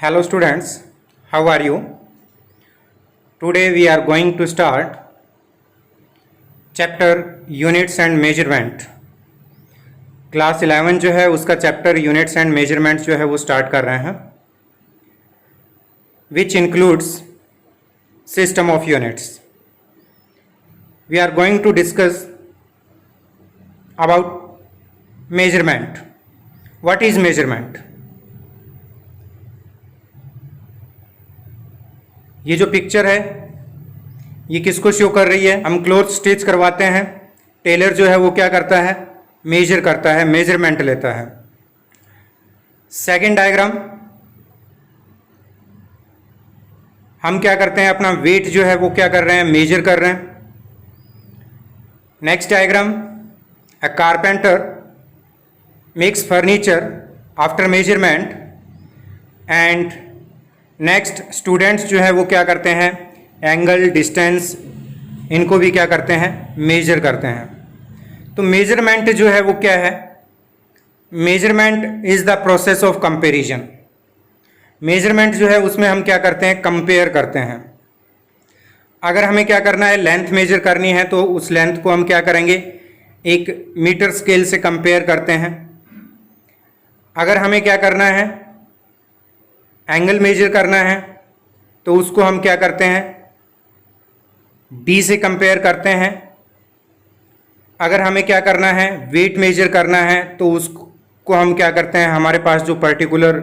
Hello students, how are you? Today we are going to start chapter units and measurement. Class 11 जो है उसका chapter units and measurements जो है वो start कर रहे हैं, which includes system of units. We are going to discuss about measurement. What is measurement? ये जो पिक्चर है ये किसको शो कर रही है? हम क्लोथ स्टिच करवाते हैं, टेलर जो है वो क्या करता है? मेजर करता है, मेजरमेंट लेता है. सेकंड डायग्राम, हम क्या करते हैं? अपना वेट जो है वो क्या कर रहे हैं? मेजर कर रहे हैं. Next diagram, a carpenter makes furniture after measurement. And next students जो है वो क्या करते हैं? एंगल, डिस्टेंस, इनको भी क्या करते हैं? मेजर करते हैं. तो मेजरमेंट जो है वो क्या है? Measurement is the process of comparison. Measurement जो है उसमें हम क्या करते हैं? कंपेयर करते हैं. अगर हमें क्या करना है? लेंथ मेजर करनी है तो उस लेंथ को हम क्या करेंगे? एक मीटर स्केल से कंपेयर करते हैं. अगर हमें क्या करना है? एंगल मेजर करना है तो उसको हम क्या करते हैं? डी से कंपेयर करते हैं. अगर हमें क्या करना है? वेट मेजर करना है तो उसको हम क्या करते हैं? हमारे पास जो पर्टिकुलर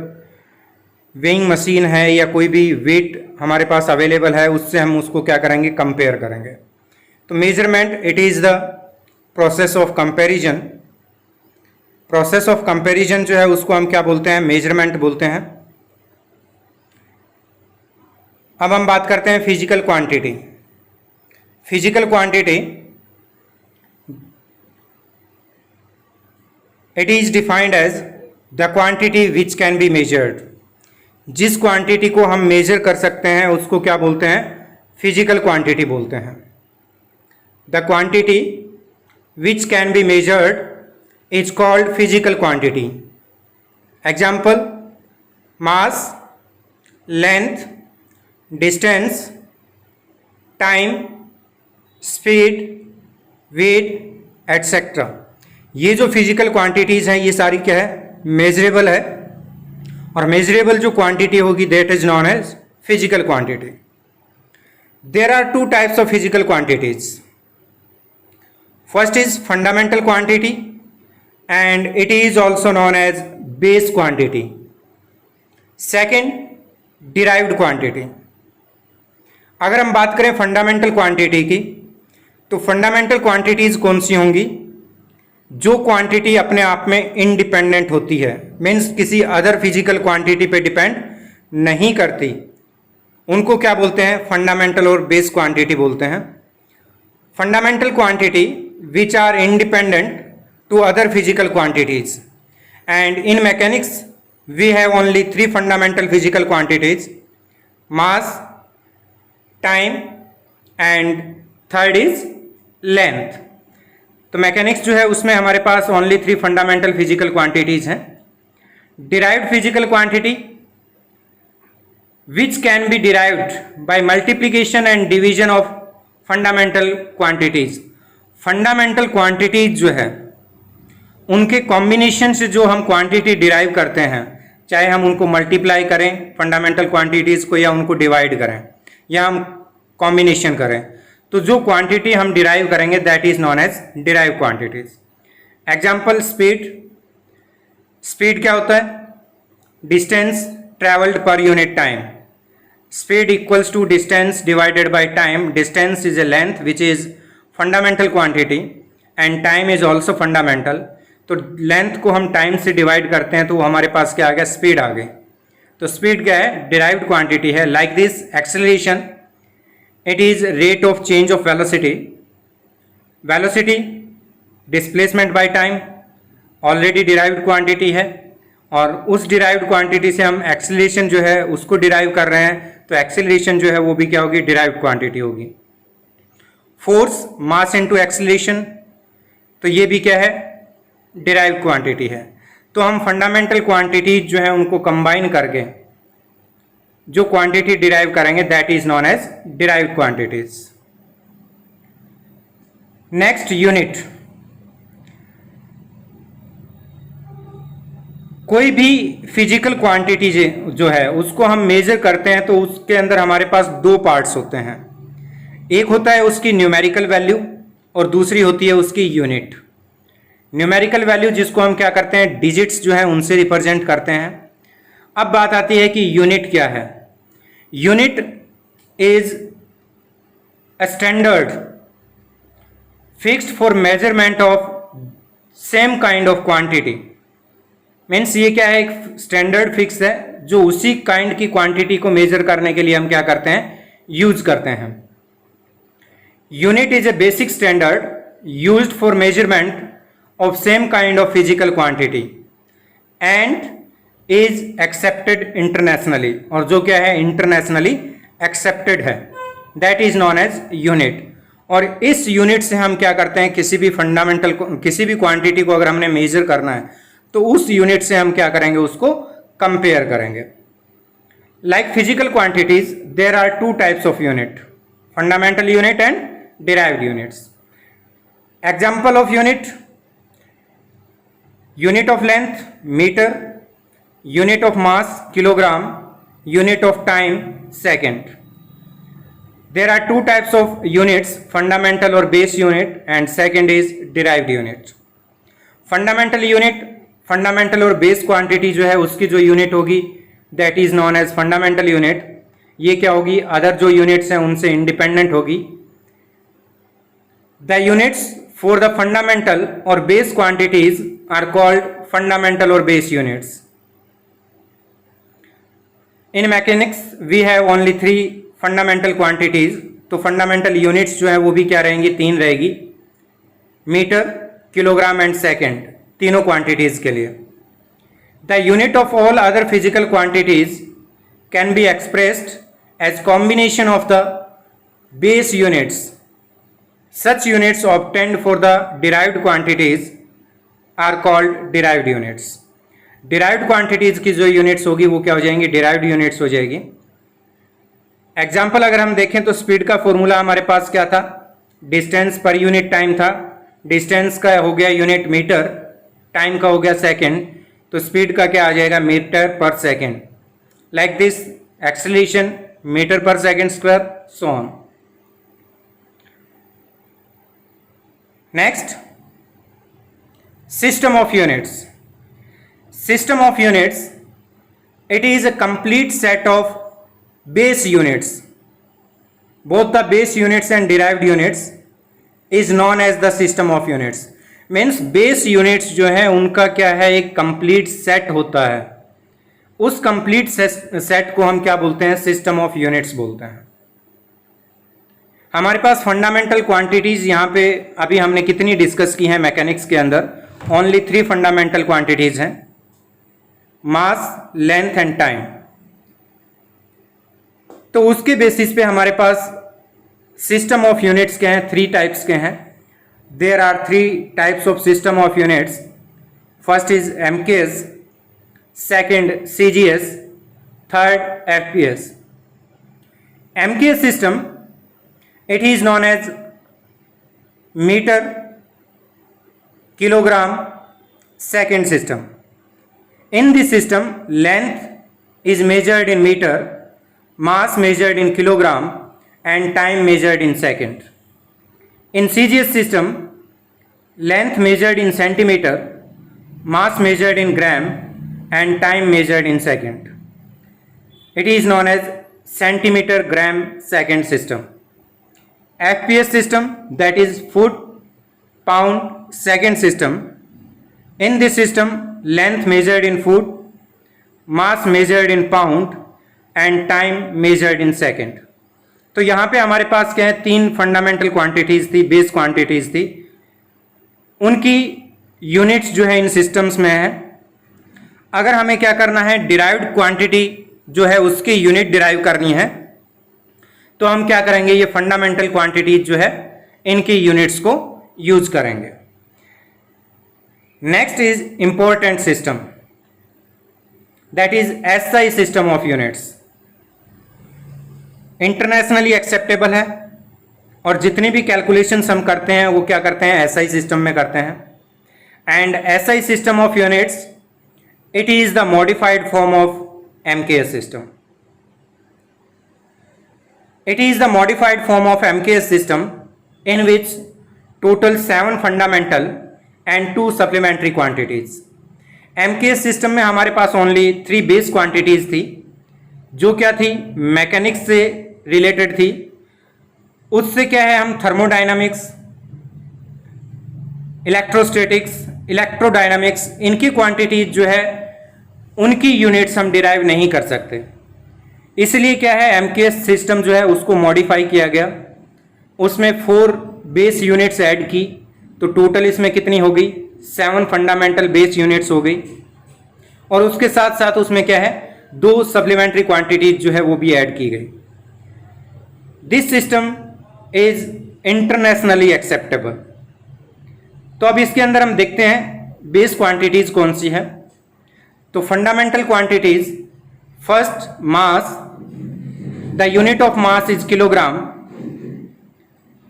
वेइंग मशीन है या कोई भी वेट हमारे पास अवेलेबल है उससे हम उसको क्या करेंगे? कंपेयर करेंगे. तो measurement it is the process of comparison. Process of comparison जो है उसको हम क्या बोलते हैं? मेजरमेंट बोलते हैं. अब हम बात करते हैं physical quantity. Physical quantity it is defined as the quantity which can be measured. जिस क्वांटिटी को हम मेजर कर सकते हैं उसको क्या बोलते हैं? फिजिकल क्वांटिटी बोलते हैं. The quantity which can be measured is called physical quantity. Example, mass, length, distance, time, speed, weight, etcetera. ये जो फिजिकल क्वांटिटीज़ हैं ये सारी क्या है? मेजरेबल है. और मेजरेबल जो क्वांटिटी होगी that is known as physical quantity. There are two types of physical quantities. First is fundamental quantity and it is also known as base quantity. Second, derived quantity. अगर हम बात करें fundamental quantity की तो fundamental quantities कौन सी होंगी? जो quantity अपने आप में इंडिपेंडेंट होती है, मीन्स किसी अदर फिजिकल क्वांटिटी पे डिपेंड नहीं करती, उनको क्या बोलते हैं? फंडामेंटल और बेस क्वांटिटी बोलते हैं. Fundamental quantity which are independent to other physical quantities. And in mechanics we have only three fundamental physical quantities: mass, time and third is length. तो मैकेनिक्स जो है उसमें हमारे पास only three fundamental physical quantities हैं. Derived physical quantity which can be derived by multiplication and division of fundamental quantities. Fundamental quantities जो है उनके कॉम्बिनेशन से जो हम क्वांटिटी डिराइव करते हैं, चाहे हम उनको मल्टीप्लाई करें फंडामेंटल क्वांटिटीज को या उनको डिवाइड करें या हम कॉम्बिनेशन करें, तो जो क्वांटिटी हम डिराइव करेंगे that is known as derive quantities. Example, speed. Speed क्या होता है? Distance travelled per unit time. Speed equals to distance divided by time. Distance is a length which is fundamental quantity and time is also fundamental. तो length को हम time से divide करते हैं तो हमारे पास क्या आ गया? स्पीड आ गई. तो स्पीड क्या है? डिराइव्ड क्वांटिटी है. Like this acceleration, it is rate of change of velocity. Velocity displacement by time already derived quantity है और उस डिराइव्ड क्वांटिटी से हम एक्सेलरेशन जो है उसको डिराइव कर रहे हैं तो एक्सेलरेशन जो है वो भी क्या होगी? डिराइव्ड क्वांटिटी होगी. फोर्स, मास इनटू एक्सेलरेशन, तो ये भी क्या है? डिराइव्ड क्वांटिटी है. तो हम फंडामेंटल क्वांटिटी जो है उनको कंबाइन करके जो क्वांटिटी डिराइव करेंगे that is known as derived quantities. Next unit. कोई भी फिजिकल क्वांटिटी जो है उसको हम मेजर करते हैं तो उसके अंदर हमारे पास दो पार्ट्स होते हैं। एक होता है उसकी न्यूमेरिकल वैल्यू और दूसरी होती है उसकी यूनिट। न्यूमेरिकल वैल्यू जिसको हम क्या करते हैं डिजिट्स जो है उनसे रिप्रेजेंट करते हैं। अब बात आती है कि यूनिट क्या है। Unit is a standard fixed for measurement of same kind of quantity. Means ये क्या है, एक स्टैंडर्ड फिक्स है जो उसी काइंड की क्वांटिटी को मेजर करने के लिए हम क्या करते हैं, यूज करते हैं। Unit is a basic standard used for measurement of same kind of physical quantity and is accepted internationally, और जो क्या है इंटरनेशनली एक्सेप्टेड है, that is known as unit. और इस यूनिट से हम क्या करते हैं, किसी भी फंडामेंटल किसी भी क्वांटिटी को अगर हमने मेजर करना है तो उस यूनिट से हम क्या करेंगे, उसको कंपेयर करेंगे। Like physical quantities there are two types of unit, fundamental unit and derived units. Example of unit, unit of length metre, unit of mass kilogram, unit of time second. There are two types of units, fundamental or base unit, and second is derived unit. Fundamental unit, fundamental और base quantity जो है उसकी जो unit होगी that is known as fundamental unit। ये क्या होगी, other जो units हैं उनसे independent होगी। The units for the fundamental or base quantities are called fundamental or base units. In mechanics we have only three fundamental quantities, तो fundamental units जो है वो भी क्या रहेंगी, तीन रहेगी, मीटर, किलोग्राम एंड सेकेंड, तीनों क्वांटिटीज के लिए। The unit of all other physical quantities can be expressed as combination of the base units. Such units obtained for the derived quantities are called derived units. Derived quantities की जो units होगी वो क्या हो जाएंगी, derived units हो जाएगी। Example अगर हम देखें तो स्पीड का फॉर्मूला हमारे पास क्या था, डिस्टेंस पर यूनिट टाइम था। डिस्टेंस का हो गया यूनिट मीटर, टाइम का हो गया सेकेंड, तो स्पीड का क्या आ जाएगा, metre per second. Like this acceleration metre per second square, so on. Next, system of units. System of units, it is a complete set of base units. Both the base units and derived units is known as the system of units. Means base units जो है उनका क्या है, एक complete set होता है। उस complete set को हम क्या बोलते हैं, system of units बोलते हैं। हमारे पास फंडामेंटल क्वांटिटीज यहाँ पे अभी हमने कितनी डिस्कस की हैं मैकेनिक्स के अंदर, ओनली 3 फंडामेंटल क्वांटिटीज हैं, मास, लेंथ एंड टाइम। तो उसके बेसिस पे हमारे पास सिस्टम ऑफ यूनिट्स के हैं, 3 टाइप्स के हैं। There are 3 types of system of units. First is MKS, second CGS, third FPS. MKS system, it is known as metre, kilogram, second system. In this system, length is measured in meter, mass measured in kilogram, and time measured in second. In CGS system, length measured in centimeter, mass measured in gram, and time measured in second. It is known as centimeter gram second system. FPS system, that is foot pound second system. In this system, length measured in foot, mass measured in pound, and time measured in second. तो यहाँ पे हमारे पास क्या है, 3 fundamental quantities थी, base quantities थी, उनकी units जो है इन सिस्टम्स में है। अगर हमें क्या करना है, डिराइव्ड क्वांटिटी जो है उसकी यूनिट डिराइव करनी है, तो हम क्या करेंगे, ये फंडामेंटल क्वांटिटीज जो है इनकी यूनिट्स को यूज करेंगे। Next is important system, that is SI system of units. Internationally acceptable है, और जितनी भी कैलकुलेशंस हम करते हैं वो क्या करते हैं, एसआई सिस्टम में करते हैं। And SI system of units, it is the modified form of MKS system. It is the modified form of MKS system in which total 7 fundamental and 2 supplementary quantities. MKS system में हमारे पास only 3 base quantities थी, जो क्या थी, mechanics से related थी। उससे क्या है, हम थर्मोडाइनमिक्स, इलेक्ट्रोस्टैटिक्स, इलेक्ट्रोडाइनमिक्स, इनकी क्वांटिटीज जो है उनकी यूनिट्स हम डिराइव नहीं कर सकते। इसलिए क्या है, एमकेएस सिस्टम जो है उसको मॉडिफाई किया गया, उसमें 4 बेस यूनिट्स ऐड की, तो टोटल इसमें कितनी हो गई, 7 फंडामेंटल बेस यूनिट्स हो गई। और उसके साथ साथ उसमें क्या है, 2 सप्लीमेंट्री क्वांटिटीज जो है वो भी ऐड की गई। This system is internationally acceptable. तो अब इसके अंदर हम देखते हैं बेस क्वांटिटीज कौन सी है। तो fundamental quantities, first mass, the unit of mass is kilogram.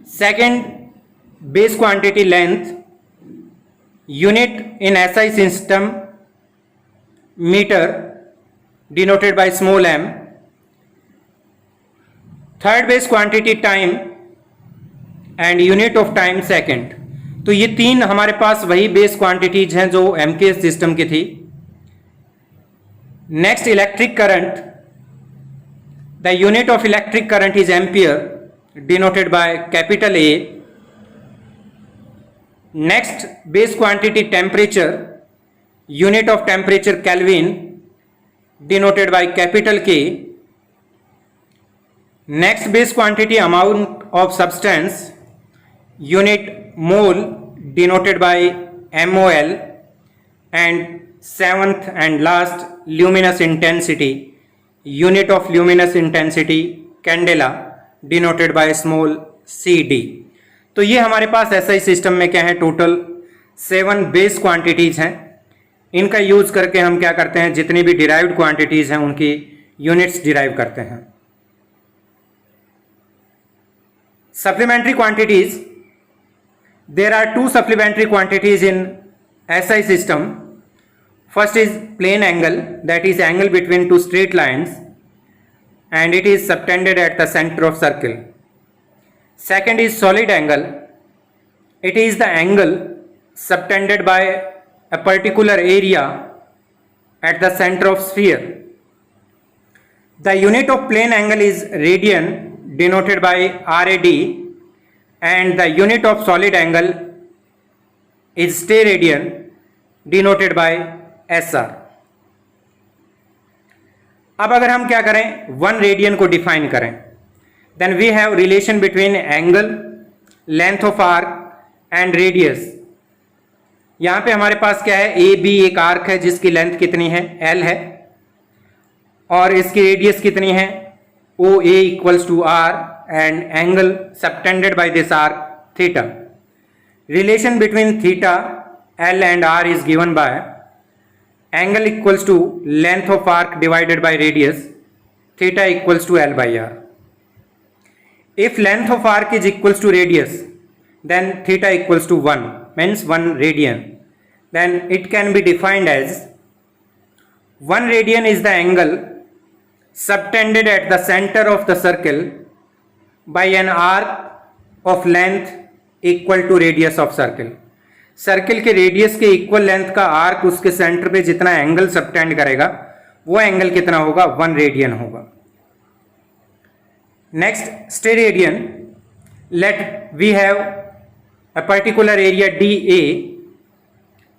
Second, base quantity length, unit in SI system meter denoted by small m. Third base quantity time and unit of time second. तो ये 3 हमारे पास वही base quantities हैं जो MKS system की थी। Next, electric current, the unit of electric current is ampere denoted by capital A. Next, base quantity temperature, unit of temperature Kelvin denoted by capital K. Next, base quantity amount of substance, unit mole denoted by MOL. And seventh and last, luminous intensity, unit of luminous intensity candela denoted by small cd. तो ये हमारे पास SI system में क्या है, total 7 base quantities हैं। इनका use करके हम क्या करते हैं, जितनी भी डिराइव्ड क्वांटिटीज हैं उनकी यूनिट्स डिराइव करते हैं। Supplementary quantities, there are 2 supplementary quantities in SI system. First is plane angle, that is angle between 2 straight lines, and it is subtended at the center of circle. Second is solid angle. It is the angle subtended by a particular area at the center of sphere. The unit of plane angle is radian denoted by RAD, and the unit of solid angle is steradian denoted by SR. अब अगर हम क्या करें, 1 radian को define करें, then we have relation between angle, length of arc and radius. यहां पे हमारे पास क्या है, ए बी एक आर्क है जिसकी लेंथ कितनी है, L है, और इसकी रेडियस कितनी है, OA equals to R, and angle subtended by this arc theta. Relation between theta, L and R is given by angle equals to length of arc divided by radius, theta equals to L by R. If length of arc is equals to radius, then theta equals to 1, means 1 radian. Then it can be defined as 1 radian is the angle subtended at the center of the circle by an arc of length equal to radius of circle. Circle के radius के equal length का arc उसके centre पे जितना angle subtend करेगा वो angle कितना होगा, 1 रेडियन होगा। Next, steradian, let we have a particular area DA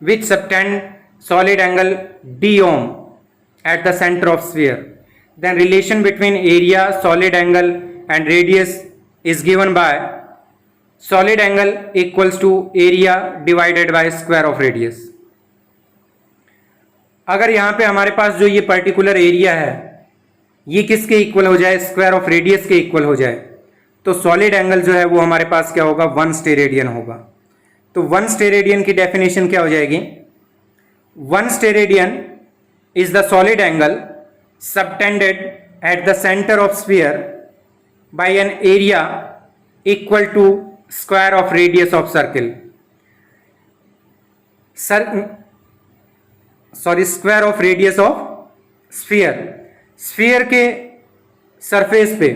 which subtend solid angle D ohm at the center of sphere. Then relation between area, solid angle and radius is given by solid angle equals to area divided by square of radius. अगर यहाँ पे हमारे पास जो ये particular area है ये किसके equal हो जाए, स्क्वायर ऑफ रेडियस के इक्वल हो जाए, तो सॉलिड एंगल जो है वो हमारे पास क्या होगा, 1 स्टेरेडियन होगा। तो 1 स्टेरेडियन की डेफिनेशन क्या हो जाएगी, 1 steradian is the solid angle subtended at the centre of sphere by an area equal to square of radius of circle. Square of radius of sphere. Sphere के सरफेस पे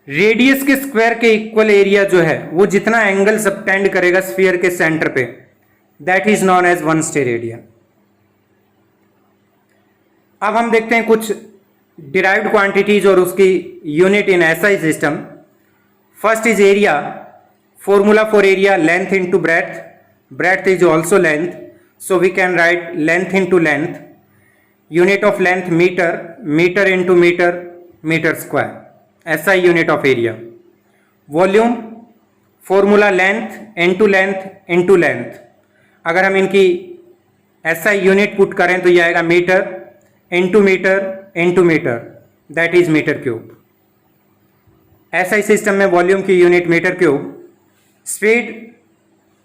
radius के square के equal area जो है वो जितना angle subtend करेगा sphere के सेंटर पे, that is known as one steradian. अब हम देखते हैं कुछ डिराइव्ड क्वांटिटीज और उसकी unit in SI system. First is area. Formula for area length into breadth. Breadth is also length, so we can write length into length. Unit of length meter, meter into meter, meter square. SI unit of area. Volume formula length into length into length. अगर हम इनकी SI unit put करें तो ये आएगा metre into metre into metre, that is metre cube. SI system में volume की unit metre cube. Speed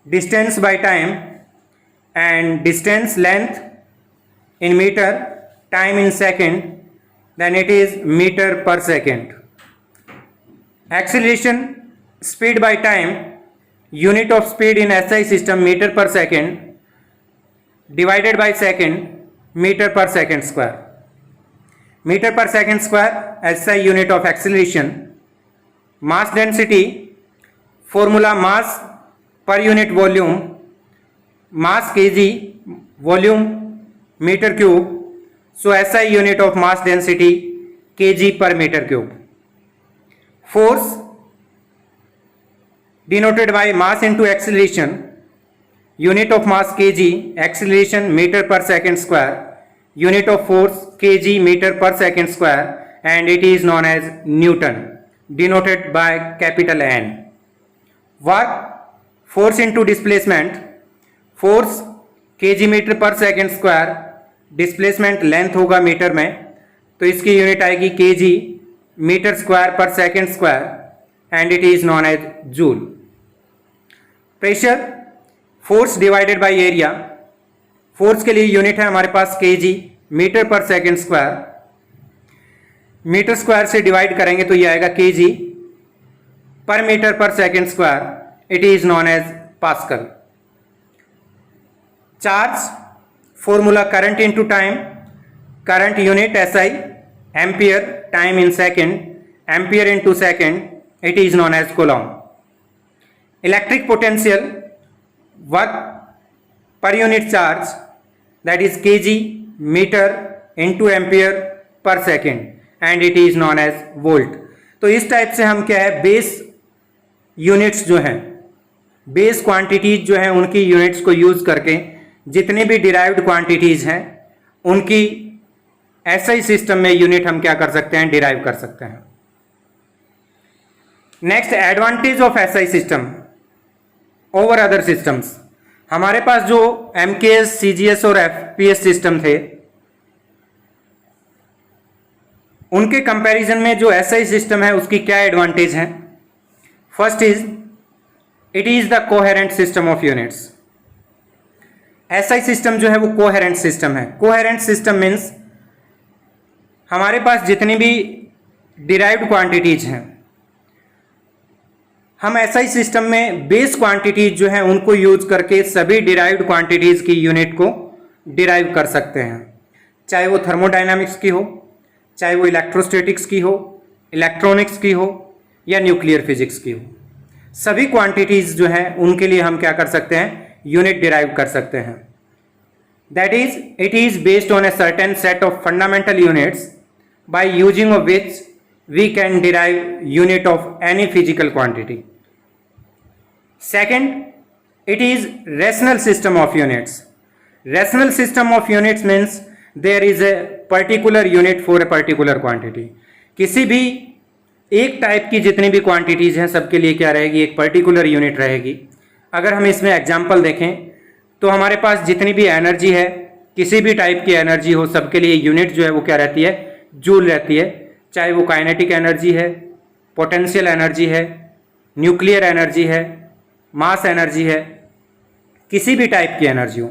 distance by time and distance length in meter, time in second, then it is meter per second. Acceleration speed by time, unit of speed in SI system meter per second divided by second, meter per second square. Meter per second square SI unit of acceleration. Mass density formula mass per unit volume, mass kg, volume meter cube, so SI unit of mass density kg per meter cube. Force denoted by mass into acceleration, unit of mass kg, acceleration meter per second square, unit of force kg meter per second square, and it is known as Newton, denoted by capital N. Work force into displacement. Force KG metre per second square, displacement length होगा metre में, तो इसकी unit आएगी KG metre square per second square, and it is known as joule. Pressure force divided by area. Force के लिए unit है हमारे पास KG metre per second square. Metre square से डिवाइड करेंगे तो ये आएगा KG per metre per second square, it is known as pascal. Charge formula current into time. Current unit SI, ampere, time in second, ampere into second, it is known as coulomb. Electric potential work per unit charge, that is K G metre into ampere per second, and it is known as volt. तो इस type से हम क्या है base units जो हैं, base quantities जो हैं उनकी यूनिट्स को यूज करके जितने भी डिराइव्ड क्वांटिटीज हैं उनकी एसआई सिस्टम में यूनिट हम क्या कर सकते हैं, डिराइव कर सकते हैं. Next, advantage of SI system over other systems. हमारे पास जो एमकेएस, सीजीएस और एफपीएस सिस्टम थे उनके कंपैरिजन में जो एसआई सिस्टम है उसकी क्या एडवांटेज है. First is it is the coherent system of units. SI system जो है वो कोहेरेंट सिस्टम है. कोहेरेंट सिस्टम मीन्स हमारे पास जितनी भी डिराइव्ड क्वांटिटीज हैं हम एसआई सिस्टम में बेस क्वांटिटीज जो हैं उनको यूज करके सभी डिराइव्ड क्वांटिटीज की यूनिट को डिराइव कर सकते हैं, चाहे वो थर्मोडायनामिक्स की हो, चाहे वो इलेक्ट्रोस्टैटिक्स की हो, इलेक्ट्रॉनिक्स की हो या न्यूक्लियर फिजिक्स की हो. सभी क्वांटिटीज जो हैं उनके लिए हम क्या कर सकते हैं, यूनिट डिराइव कर सकते हैं. That is it is based on a certain set of fundamental units by using of which we can derive unit of any physical quantity. Second, it is rational system of units. Rational system of units means there is a particular unit for a particular quantity. किसी भी एक type की जितनी भी quantities हैं सबके लिए क्या रहेगी, एक पर्टिकुलर यूनिट रहेगी. अगर हम इसमें एग्जाम्पल देखें तो हमारे पास जितनी भी एनर्जी है, किसी भी टाइप की एनर्जी हो, सबके लिए यूनिट जो है वो क्या रहती है, जूल रहती है. चाहे वो काइनेटिक एनर्जी है, पोटेंशियल एनर्जी है, न्यूक्लियर एनर्जी है, मास एनर्जी है, किसी भी टाइप की एनर्जी हो,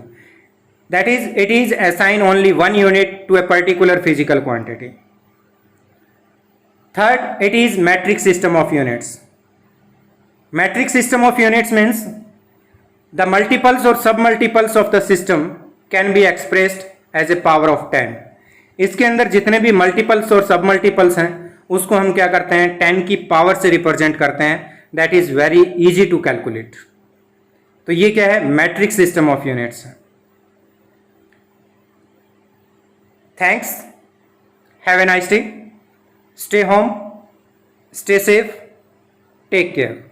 that is it is assign only one unit to a particular physical quantity. Third, it is metric system of units. Metric system of units means the multiples or submultiples of the system can be expressed as a power of 10. इसके अंदर जितने भी multiples और सब multiples हैं उसको हम क्या करते हैं 10 की पावर से रिप्रेजेंट करते हैं. That is very easy to calculate. तो ये क्या है? Metric system of units. Thanks. Have a nice day. Stay home, stay safe, take care.